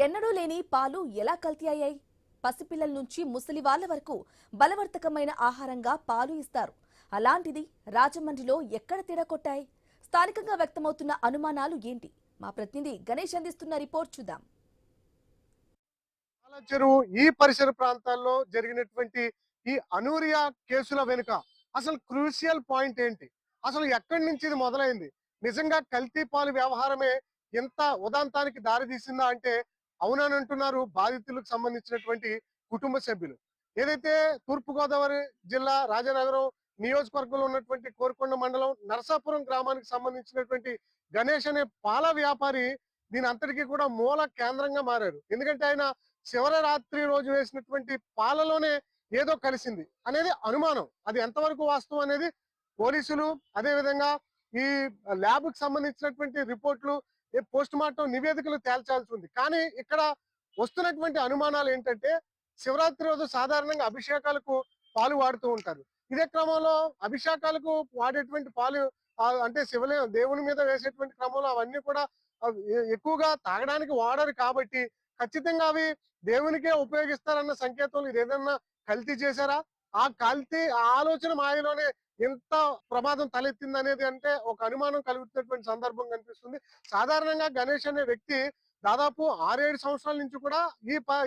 ఎన్నడూ లేని పాలు ఎలా కల్తీ అయ్యాయి? పసిపిల్లల నుంచి ముసలి వాళ్ళ వరకు బలవర్ధకమైన ఆహారంగా పాలు ఇస్తారు. అలాంటిది రాజమండ్రిలో ఎక్కడ తేడా కొట్టాయి? స్థానికంగా వ్యక్తమవుతున్న అనుమానాలు ఏంటి? మా ప్రతినిధి గణేష్ అందిస్తున్న రిపోర్ట్ చూద్దాం. పాల చెరువు ఈ పరిసర ప్రాంతాల్లో జరిగినటువంటి ఈ అనూరియా కేసుల వెనుక అసలు క్రూషియల్ పాయింట్ ఏంటి? అసలు ఎక్కడి నుంచి ఇది మొదలైంది? నిజంగా కల్తీ పాలు వ్యవహారమే ఎంత ఉదాంతానికి దారితీసిందా అంటే అవునని అంటున్నారు బాధితులకు సంబంధించినటువంటి కుటుంబ సభ్యులు. ఏదైతే తూర్పుగోదావరి జిల్లా రాజానగరం నియోజకవర్గంలో ఉన్నటువంటి కోరుకొండ మండలం నరసాపురం గ్రామానికి సంబంధించినటువంటి గణేష్ అనే పాల వ్యాపారి దీని అంతటికీ కూడా మూల కేంద్రంగా మారారు. ఎందుకంటే ఆయన శివరాత్రి రోజు వేసినటువంటి పాలలోనే ఏదో కలిసింది అనేది అనుమానం. అది ఎంతవరకు వాస్తవం అనేది పోలీసులు, అదే విధంగా ఈ ల్యాబ్ కి సంబంధించినటువంటి రిపోర్ట్లు, పోస్ట్ మార్టం నివేదికలు తేల్చాల్సి ఉంది. కానీ ఇక్కడ వస్తున్నటువంటి అనుమానాలు ఏంటంటే శివరాత్రి రోజు సాధారణంగా అభిషేకాలకు పాలు వాడుతూ ఉంటారు. ఇదే క్రమంలో అభిషేకాలకు వాడేటువంటి పాలు అంటే దేవుని మీద వేసేటువంటి క్రమంలో అవన్నీ కూడా ఎక్కువగా తాగడానికి వాడరు కాబట్టి ఖచ్చితంగా అవి దేవునికే ఉపయోగిస్తారన్న సంకేతం ఇదేదన్నా కల్తీ చేశారా? ఆ కల్తీ ఆ ఆలోచన మాయలోనే ఎంత ప్రమాదం తలెత్తింది అనేది అంటే ఒక అనుమానం కలుగుతున్నటువంటి సందర్భం కనిపిస్తుంది. సాధారణంగా గణేష్ అనే వ్యక్తి దాదాపు 6-7 సంవత్సరాల నుంచి కూడా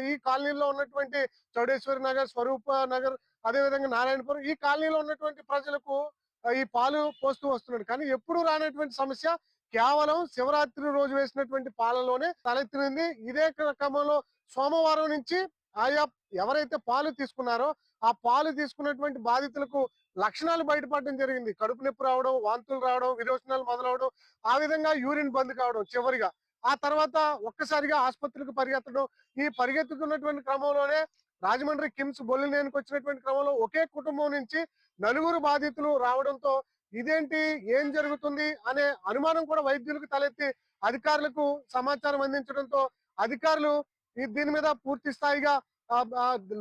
ఈ కాలనీలో ఉన్నటువంటి చౌడేశ్వరి నగర్, స్వరూప నగర్, అదే విధంగా నారాయణపురం ఈ కాలనీలో ఉన్నటువంటి ప్రజలకు ఈ పాలు పోస్తూ వస్తున్నాడు. కానీ ఎప్పుడు రానటువంటి సమస్య కేవలం శివరాత్రి రోజు వేసినటువంటి పాలలోనే తలెత్తింది. ఇదే క్రమంలో సోమవారం నుంచి ఆయా ఎవరైతే పాలు తీసుకున్నారో ఆ పాలు తీసుకున్నటువంటి బాధితులకు లక్షణాలు బయటపడడం జరిగింది. కడుపు నొప్పి రావడం, వాంతులు రావడం, విరోచనాలు మొదలవడం, ఆ విధంగా యూరిన్ బంద్ కావడం చివరిగా. ఆ తర్వాత ఒక్కసారిగా ఆసుపత్రికి పరిగెత్తడం. ఈ పరిగెత్తుతున్నటువంటి క్రమంలోనే రాజమండ్రి కిమ్స్ బొల్లినేనికి వచ్చినటువంటి క్రమంలో ఒకే కుటుంబం నుంచి నలుగురు బాధితులు రావడంతో ఇదేంటి, ఏం జరుగుతుంది అనే అనుమానం కూడా వైద్యులకు తలెత్తి అధికారులకు సమాచారం అందించడంతో అధికారులు దీని మీద పూర్తి స్థాయిగా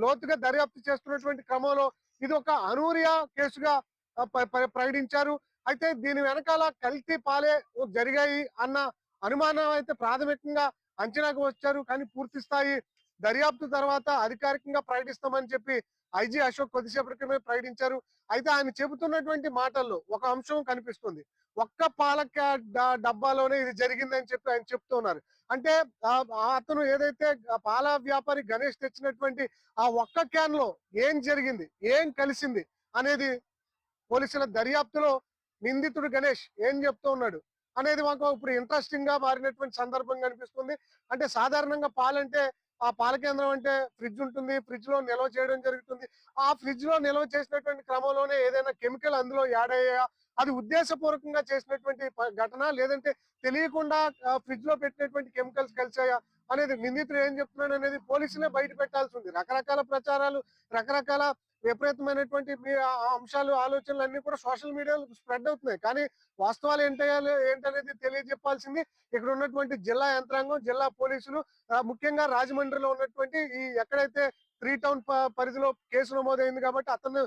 లోతుగా దర్యాప్తు చేస్తున్నటువంటి క్రమంలో ఇది ఒక అనూరియా కేసుగా ప్రకటించారు. అయితే దీని వెనకాల కల్తీ పాలే జరిగాయి అన్న అనుమానం అయితే ప్రాథమికంగా అంచనాకు వచ్చారు. కానీ పూర్తి స్థాయి దర్యాప్తు తర్వాత అధికారికంగా ప్రకటిస్తామని చెప్పి ఐజీ అశోక్ కొద్దిసేపటి క్రితమే ప్రకటించారు. అయితే ఆయన చెబుతున్నటువంటి మాటల్లో ఒక అంశం కనిపిస్తుంది. ఒక్క పాల డబ్బాలోనే ఇది జరిగిందని చెప్పి ఆయన చెప్తున్నారు. అంటే అతను ఏదైతే పాల వ్యాపారి గణేష్ తెచ్చినటువంటి ఆ ఒక్క క్యాన్ లో ఏం జరిగింది, ఏం కలిసింది అనేది పోలీసుల దర్యాప్తులో నిందితుడు గణేష్ ఏం చెప్తూ ఉన్నాడు అనేది మాకు ఇప్పుడు ఇంట్రెస్టింగ్ గా మారినటువంటి సందర్భం కనిపిస్తుంది. అంటే సాధారణంగా పాలంటే ఆ పాల కేంద్రం అంటే ఫ్రిడ్జ్ ఉంటుంది, ఫ్రిడ్జ్ లో నిల్వ చేయడం జరుగుతుంది. ఆ ఫ్రిడ్జ్ లో నిల్వ చేసినటువంటి క్రమంలోనే ఏదైనా కెమికల్ అందులో యాడ్ అయ్యా, అది ఉద్దేశపూర్వకంగా చేసినటువంటి ఘటన, లేదంటే తెలియకుండా ఫ్రిడ్జ్ లో పెట్టినటువంటి కెమికల్స్ కలిసాయా అనేది నిందితుడు ఏం చెప్తున్నాడు అనేది పోలీసులే బయట పెట్టాల్సి ఉంది. రకరకాల ప్రచారాలు, రకరకాల విపరీతమైనటువంటి అంశాలు, ఆలోచనలు అన్ని కూడా సోషల్ మీడియాలో స్ప్రెడ్ అవుతున్నాయి. కానీ వాస్తవాలు ఏంటనేది తెలియజెప్పాల్సింది ఇక్కడ ఉన్నటువంటి జిల్లా యంత్రాంగం, జిల్లా పోలీసులు, ముఖ్యంగా రాజమండ్రిలో ఉన్నటువంటి ఈ ఎక్కడైతే 3 టౌన్ పరిధిలో కేసు నమోదైంది కాబట్టి అతను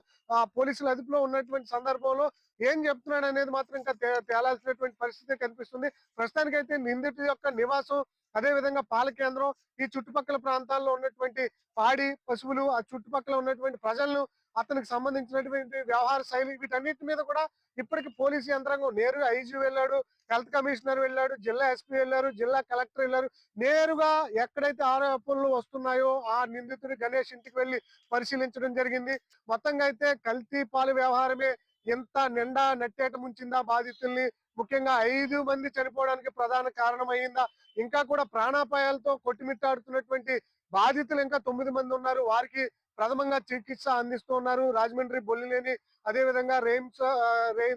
పోలీసుల అదుపులో ఉన్నటువంటి సందర్భంలో ఏం చెప్తున్నాడు అనేది మాత్రం ఇంకా తేలాల్సినటువంటి పరిస్థితి కనిపిస్తుంది. ప్రస్తుతానికైతే నిందితుడి యొక్క నివాసం, అదే విధంగా పాల కేంద్రం, ఈ చుట్టుపక్కల ప్రాంతాల్లో ఉన్నటువంటి పాడి పశువులు, ఆ చుట్టుపక్కల ఉన్నటువంటి ప్రజలను, అతనికి సంబంధించినటువంటి వ్యవహార శైలి, వీటన్నిటి మీద కూడా ఇప్పటికి పోలీసు యంత్రాంగం నేరుగా ఐజీ వెళ్ళాడు, హెల్త్ కమిషనర్ వెళ్ళాడు, జిల్లా ఎస్పీ వెళ్ళారు, జిల్లా కలెక్టర్ వెళ్ళారు. నేరుగా ఎక్కడైతే ఆరోపణలు వస్తున్నాయో ఆ నిందితుడి గణేష్ ఇంటికి వెళ్లి పరిశీలించడం జరిగింది. మొత్తంగా అయితే కల్తీ పాలు వ్యవహారమే ఎంత నిండా నట్టేట ముంచిందా బాధితుల్ని, ముఖ్యంగా 5 మంది చనిపోవడానికి ప్రధాన కారణమైందా, ఇంకా కూడా ప్రాణాపాయాలతో కొట్టుమిట్టాడుతున్నటువంటి బాధితులు ఇంకా 9 మంది ఉన్నారు. వారికి ప్రథమంగా చికిత్స అందిస్తూ ఉన్నారు రాజమండ్రి బొల్లినేని, అదే విధంగా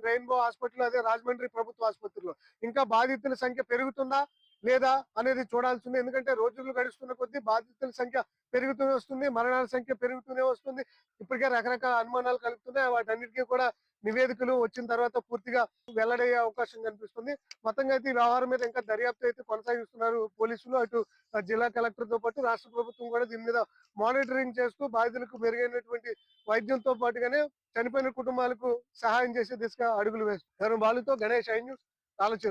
రెయిన్బో హాస్పిటల్, అదే రాజమండ్రి ప్రభుత్వ ఆసుపత్రిలో. ఇంకా బాధితుల సంఖ్య పెరుగుతుందా లేదా అనేది చూడాల్సింది. ఎందుకంటే రోజులు గడుస్తున్న కొద్దీ బాధితుల సంఖ్య పెరుగుతూనే వస్తుంది, మరణాల సంఖ్య పెరుగుతూనే వస్తుంది. ఇప్పటికే రకరకాల అనుమానాలు కలుగుతున్నాయి. వాటన్నిటికీ కూడా నివేదికలు వచ్చిన తర్వాత పూర్తిగా వెల్లడయ్యే అవకాశం కనిపిస్తుంది. మొత్తంగా అయితే ఈ వ్యవహారం మీద ఇంకా దర్యాప్తు అయితే కొనసాగిస్తున్నారు పోలీసులు. అటు జిల్లా కలెక్టర్ తో పాటు రాష్ట్ర ప్రభుత్వం కూడా దీని మీద మానిటరింగ్ చేస్తూ బాధితులకు మెరుగైనటువంటి వైద్యంతో పాటుగానే చనిపోయిన కుటుంబాలకు సహాయం చేసే దిశగా అడుగులు వేస్తారు. బాలుతో గణేష్, ఐ న్యూస్, ఆలోచన.